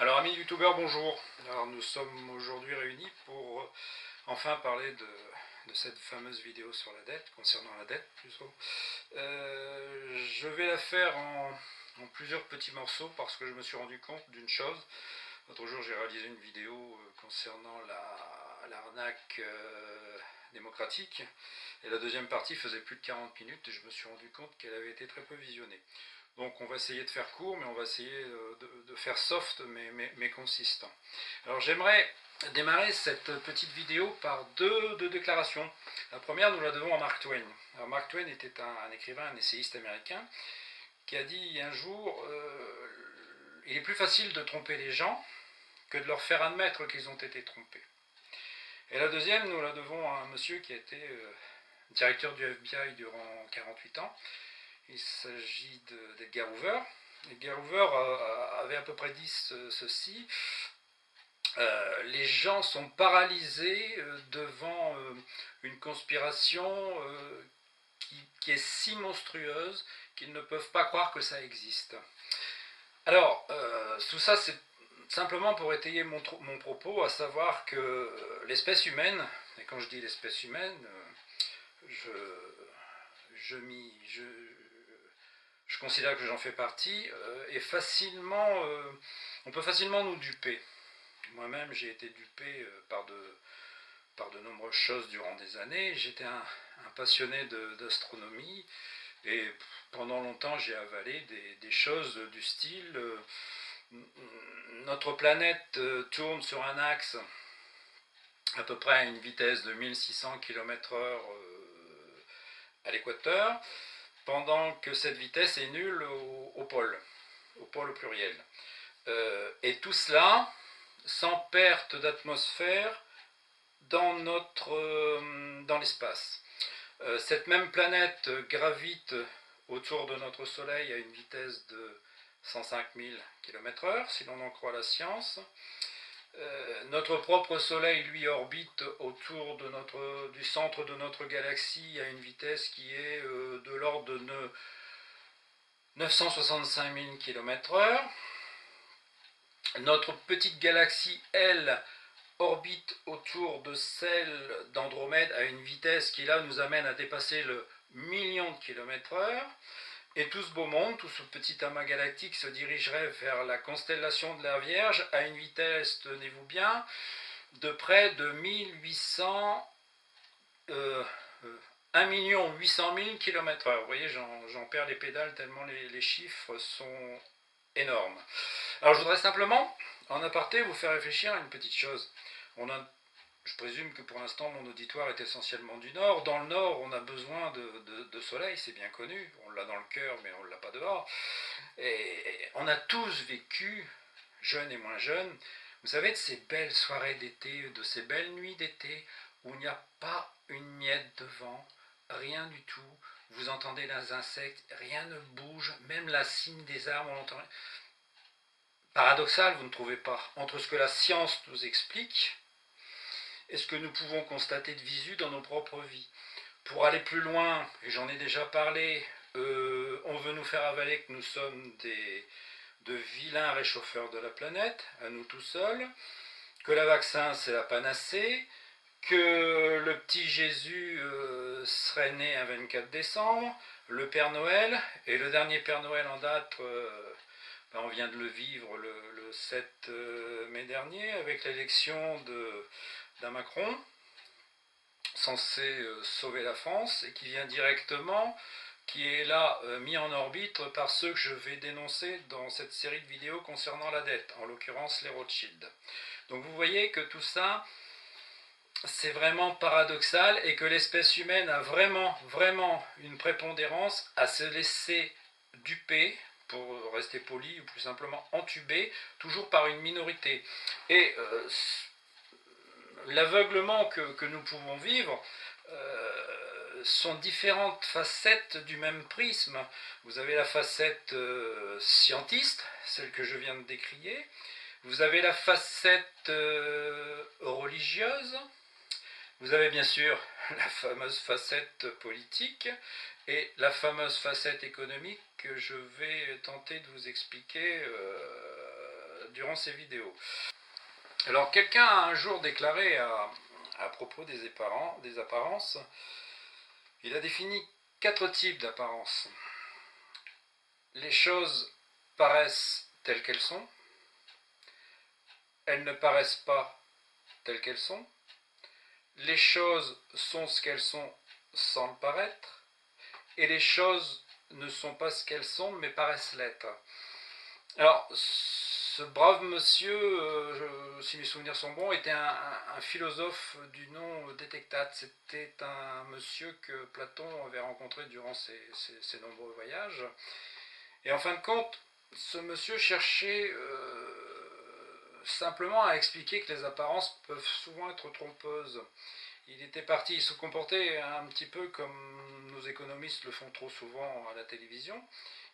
Alors amis youtubeurs, bonjour. Alors nous sommes aujourd'hui réunis pour enfin parler de cette fameuse vidéo sur la dette, concernant la dette plutôt. Je vais la faire en plusieurs petits morceaux parce que je me suis rendu compte d'une chose. L'autre jour j'ai réalisé une vidéo concernant l'arnaque démocratique et la deuxième partie faisait plus de 40 minutes et je me suis rendu compte qu'elle avait été très peu visionnée. Donc on va essayer de faire court, mais on va essayer de faire soft, mais consistant. Alors j'aimerais démarrer cette petite vidéo par deux déclarations. La première, nous la devons à Mark Twain. Alors Mark Twain était un écrivain, un essayiste américain, qui a dit un jour il est plus facile de tromper les gens que de leur faire admettre qu'ils ont été trompés. Et la deuxième, nous la devons à un monsieur qui a été directeur du FBI durant 48 ans. Il s'agit d'Edgar Hoover. Edgar Hoover avait à peu près dit ceci. Les gens sont paralysés devant une conspiration qui est si monstrueuse qu'ils ne peuvent pas croire que ça existe. Alors, tout ça c'est simplement pour étayer mon propos, à savoir que l'espèce humaine, et quand je dis l'espèce humaine, je considère que j'en fais partie, est facilement, on peut facilement nous duper. Moi-même, j'ai été dupé par de nombreuses choses durant des années. J'étais un passionné d'astronomie et pendant longtemps, j'ai avalé des choses du style notre planète tourne sur un axe à peu près à une vitesse de 1600 km/h à l'équateur, pendant que cette vitesse est nulle au pôle au pluriel. Et tout cela sans perte d'atmosphère dans l'espace. Cette même planète gravite autour de notre Soleil à une vitesse de 105 000 km/h, si l'on en croit la science. Notre propre Soleil, lui, orbite autour du centre de notre galaxie à une vitesse qui est de l'ordre de 965 000 km/h. Notre petite galaxie, elle, orbite autour de celle d'Andromède à une vitesse qui là nous amène à dépasser le million de km/h. Et tout ce beau monde, tout ce petit amas galactique se dirigerait vers la constellation de la Vierge à une vitesse, tenez-vous bien, de près de 1 800 000 km/h. Vous voyez, j'en perds les pédales tellement les chiffres sont énormes. Alors je voudrais simplement, en aparté, vous faire réfléchir à une petite chose. Je présume que pour l'instant mon auditoire est essentiellement du Nord. Dans le Nord, on a besoin de soleil, c'est bien connu. On l'a dans le cœur, mais on ne l'a pas dehors. Et on a tous vécu, jeunes et moins jeunes, vous savez, de ces belles soirées d'été, de ces belles nuits d'été, où il n'y a pas une miette de vent, rien du tout. Vous entendez les insectes, rien ne bouge, même la cime des arbres, on entend. Paradoxal, vous ne trouvez pas? Entre ce que la science nous explique et ce que nous pouvons constater de visu dans nos propres vies. Pour aller plus loin, et j'en ai déjà parlé, on veut nous faire avaler que nous sommes de vilains réchauffeurs de la planète, à nous tout seuls, que le vaccin c'est la panacée, que le petit Jésus serait né un 24 décembre, le Père Noël, et le dernier Père Noël en date, on vient de le vivre le 7 mai dernier, avec l'élection d'un Macron, censé sauver la France, et qui vient directement, qui est là mis en orbite par ceux que je vais dénoncer dans cette série de vidéos concernant la dette, en l'occurrence les Rothschild. Donc vous voyez que tout ça, c'est vraiment paradoxal et que l'espèce humaine a vraiment une prépondérance à se laisser duper, pour rester poli, ou plus simplement entuber, toujours par une minorité. Et l'aveuglement que nous pouvons vivre sont différentes facettes du même prisme. Vous avez la facette scientiste, celle que je viens de décrier. Vous avez la facette religieuse. Vous avez bien sûr la fameuse facette politique et la fameuse facette économique que je vais tenter de vous expliquer durant ces vidéos. Alors quelqu'un a un jour déclaré à propos des apparences, il a défini 4 types d'apparences. Les choses paraissent telles qu'elles sont, elles ne paraissent pas telles qu'elles sont, les choses sont ce qu'elles sont sans le paraître, et les choses ne sont pas ce qu'elles sont mais paraissent l'être. Alors, ce brave monsieur, si mes souvenirs sont bons, était un philosophe du nom d'Épictète. C'était un monsieur que Platon avait rencontré durant ses nombreux voyages. Et en fin de compte, ce monsieur cherchait simplement à expliquer que les apparences peuvent souvent être trompeuses. Il se comportait un petit peu comme nos économistes le font trop souvent à la télévision.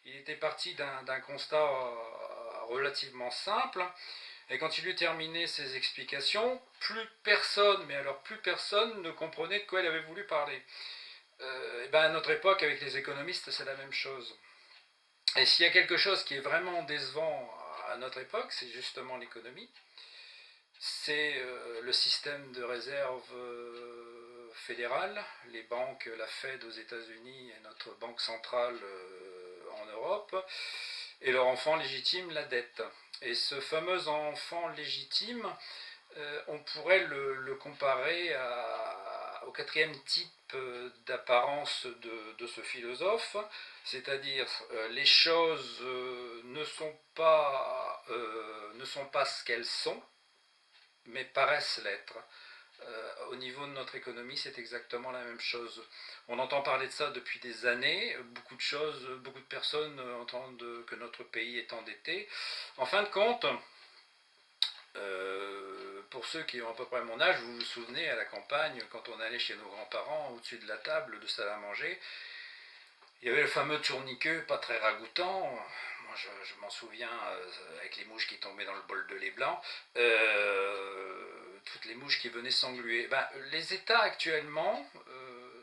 Il était parti d'un constat relativement simple, et quand il eut terminé ses explications, plus personne, mais alors plus personne ne comprenait de quoi il avait voulu parler. Et ben à notre époque, avec les économistes, c'est la même chose. Et s'il y a quelque chose qui est vraiment décevant à notre époque, c'est justement l'économie. C'est le système de réserve fédérale, les banques, la Fed aux États-Unis et notre banque centrale en Europe, et leur enfant légitime, la dette. Et ce fameux enfant légitime, on pourrait le comparer au quatrième type d'apparence de ce philosophe, c'est-à-dire les choses ne sont pas ce qu'elles sont, mais paraissent l'être. Au niveau de notre économie, c'est exactement la même chose. On entend parler de ça depuis des années. Beaucoup de personnes entendent que notre pays est endetté. En fin de compte, pour ceux qui ont à peu près mon âge, vous vous souvenez à la campagne, quand on allait chez nos grands-parents, au-dessus de la table de salle à manger, il y avait le fameux tourniquet, pas très ragoûtant. Moi, je m'en souviens, avec les mouches qui tombaient dans le bol de lait blanc, toutes les mouches qui venaient s'engluer. Ben, les États actuellement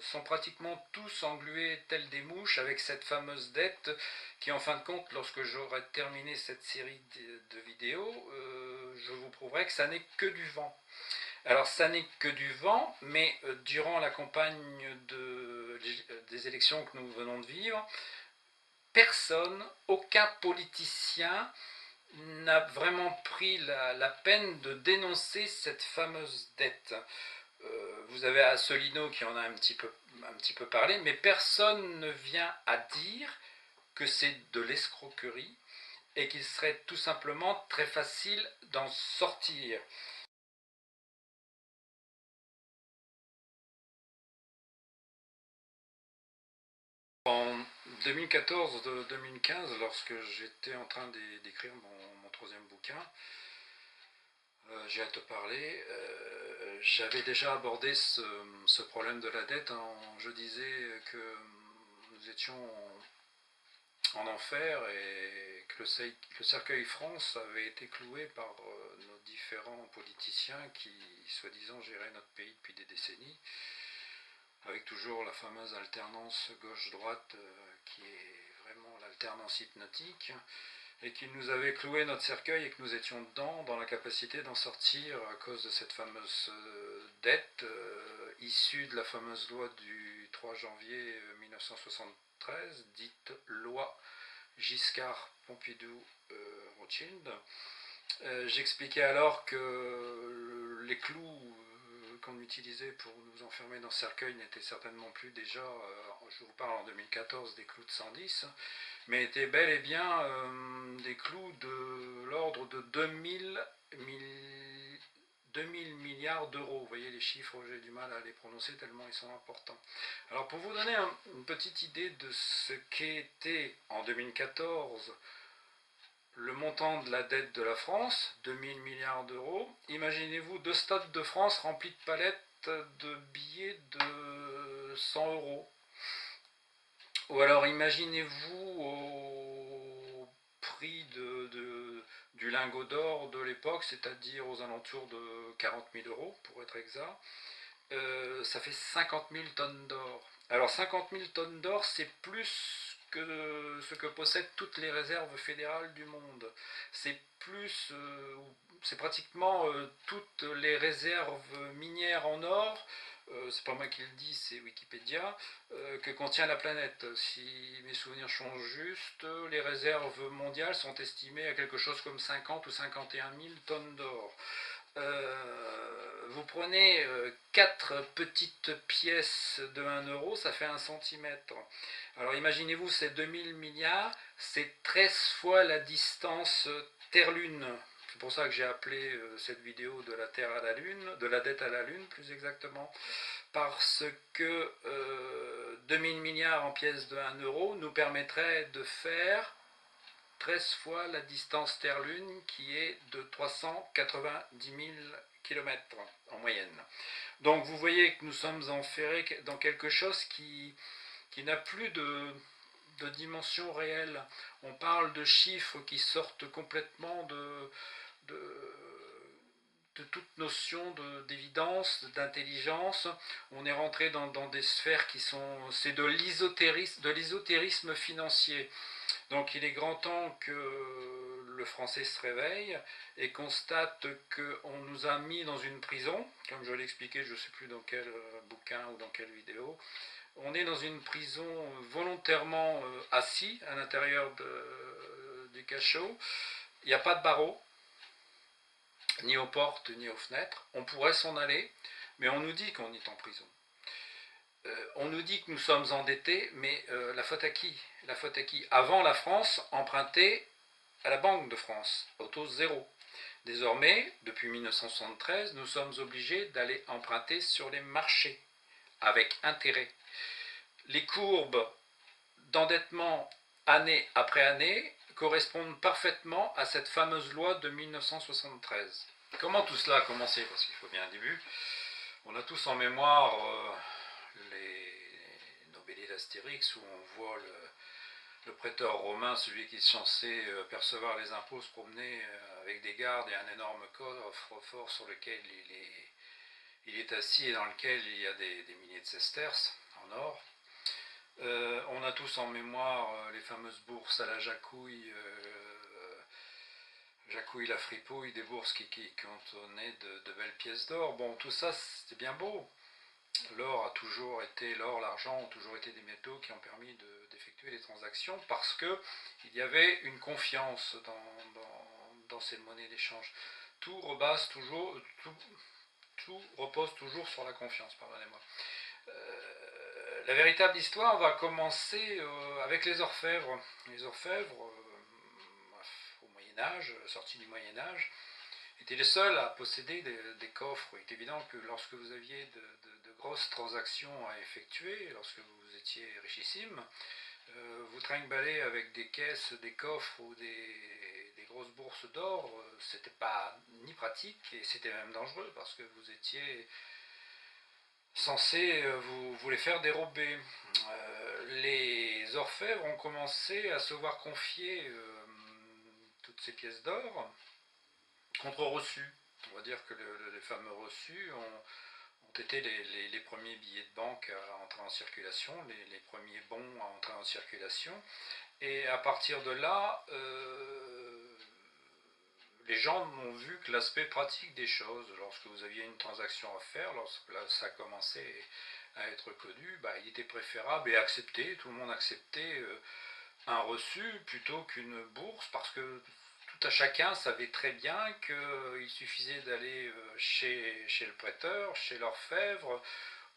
sont pratiquement tous englués tels des mouches avec cette fameuse dette qui, en fin de compte, lorsque j'aurai terminé cette série de vidéos, je vous prouverai que ça n'est que du vent. Alors ça n'est que du vent, mais durant la campagne des élections que nous venons de vivre, personne, aucun politicien n'a vraiment pris la peine de dénoncer cette fameuse dette. Vous avez Asselineau qui en a un petit peu parlé, mais personne ne vient à dire que c'est de l'escroquerie et qu'il serait tout simplement très facile d'en sortir. En 2014-2015, lorsque j'étais en train d'écrire mon troisième bouquin, j'ai à te parler, j'avais déjà abordé ce problème de la dette. Je disais que nous étions en enfer et que le cercueil France avait été cloué par nos différents politiciens qui, soi-disant, géraient notre pays depuis des décennies, avec toujours la fameuse alternance gauche-droite qui est vraiment l'alternance hypnotique, et qu'ils nous avaient cloué notre cercueil et que nous étions dedans, dans la capacité d'en sortir à cause de cette fameuse dette issue de la fameuse loi du 3 janvier 1973, dite loi Giscard-Pompidou-Rothschild. J'expliquais alors que les clous qu'on utilisait pour nous enfermer dans ce cercueil n'étaient certainement plus déjà, je vous parle en 2014, des clous de 110, mais étaient bel et bien des clous de l'ordre de 2000 milliards d'euros. Vous voyez les chiffres, j'ai du mal à les prononcer tellement ils sont importants. Alors pour vous donner une petite idée de ce qu'était en 2014 le montant de la dette de la France, 2000 milliards d'euros, imaginez-vous 2 stades de France remplis de palettes de billets de 100 euros. Ou alors imaginez-vous au prix du lingot d'or de l'époque, c'est-à-dire aux alentours de 40 000 euros pour être exact, ça fait 50 000 tonnes d'or. Alors 50 000 tonnes d'or, c'est plus ce que possèdent toutes les réserves fédérales du monde. C'est c'est pratiquement toutes les réserves minières en or, c'est pas moi qui le dis, c'est Wikipédia, que contient la planète. Si mes souvenirs sont justes, les réserves mondiales sont estimées à quelque chose comme 50 ou 51 000 tonnes d'or. Vous prenez 4 petites pièces de 1 euro, ça fait 1 centimètre. Alors imaginez-vous, c'est 2000 milliards, c'est 13 fois la distance Terre-Lune. C'est pour ça que j'ai appelé cette vidéo de la Terre à la Lune, de la dette à la Lune plus exactement, parce que 2000 milliards en pièces de 1 euro nous permettrait de faire 13 fois la distance Terre-Lune qui est de 390 000 km en moyenne. Donc vous voyez que nous sommes enferrés dans quelque chose qui n'a plus de dimension réelle. On parle de chiffres qui sortent complètement de toute notion d'évidence, d'intelligence. On est rentré dans des sphères qui sont... C'est de l'ésotérisme financier. Donc il est grand temps que le français se réveille et constate qu'on nous a mis dans une prison, comme je l'ai expliqué, je ne sais plus dans quel bouquin ou dans quelle vidéo. On est dans une prison volontairement assis à l'intérieur du cachot. Il n'y a pas de barreaux, ni aux portes, ni aux fenêtres. On pourrait s'en aller, mais on nous dit qu'on est en prison. On nous dit que nous sommes endettés, mais la faute à qui? La faute à qui? Avant, la France empruntait à la Banque de France, au taux zéro. Désormais, depuis 1973, nous sommes obligés d'aller emprunter sur les marchés, avec intérêt. Les courbes d'endettement année après année correspondent parfaitement à cette fameuse loi de 1973. Comment tout cela a commencé? Parce qu'il faut bien un début. On a tous en mémoire les Nobelés d'Astérix où on voit le prêteur romain, celui qui est censé percevoir les impôts, se promener avec des gardes et un énorme coffre-fort sur lequel il est assis et dans lequel il y a des milliers de sesterces en or. On a tous en mémoire les fameuses bourses à la Jacouille, Jacouille la fripouille, des bourses qui contenaient de belles pièces d'or. Bon, tout ça, c'était bien beau. L'or, l'argent ont toujours été des métaux qui ont permis d'effectuer les transactions parce qu'il y avait une confiance dans ces monnaies d'échange. Tout repose toujours sur la confiance, pardonnez-moi. La véritable histoire va commencer avec les orfèvres. Les orfèvres, au Moyen-Âge, sortie du Moyen-Âge, étaient les seuls à posséder des coffres. Il est évident que lorsque vous aviez de grosses transactions à effectuer, lorsque vous étiez richissime, vous trinqueballez avec des caisses, des coffres ou des grosses bourses d'or, c'était pas ni pratique et c'était même dangereux parce que vous étiez censé vous les faire dérober. Les orfèvres ont commencé à se voir confier toutes ces pièces d'or contre reçus. On va dire que les fameux reçus ont été les premiers billets de banque à entrer en circulation, les premiers bons à entrer en circulation. Et à partir de là, les gens n'ont vu que l'aspect pratique des choses. Lorsque vous aviez une transaction à faire, lorsque ça commençait à être connu, il était préférable et accepté, tout le monde acceptait un reçu plutôt qu'une bourse, parce que tout à chacun savait très bien qu'il suffisait d'aller chez le prêteur, chez l'orfèvre,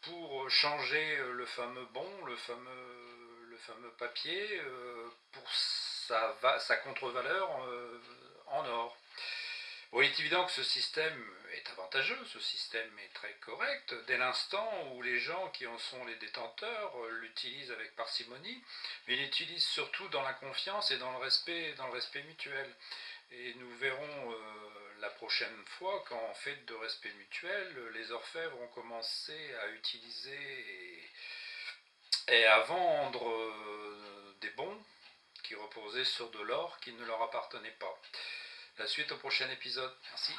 pour changer le fameux bon, le fameux papier, pour sa contre-valeur en or. Bon, il est évident que ce système est avantageux, ce système est très correct, dès l'instant où les gens qui en sont les détenteurs l'utilisent avec parcimonie, mais ils l'utilisent surtout dans la confiance et dans le respect mutuel. Et nous verrons la prochaine fois qu'en fait de respect mutuel, les orfèvres ont commencé à utiliser et à vendre des bons qui reposaient sur de l'or qui ne leur appartenait pas. La suite au prochain épisode. Merci.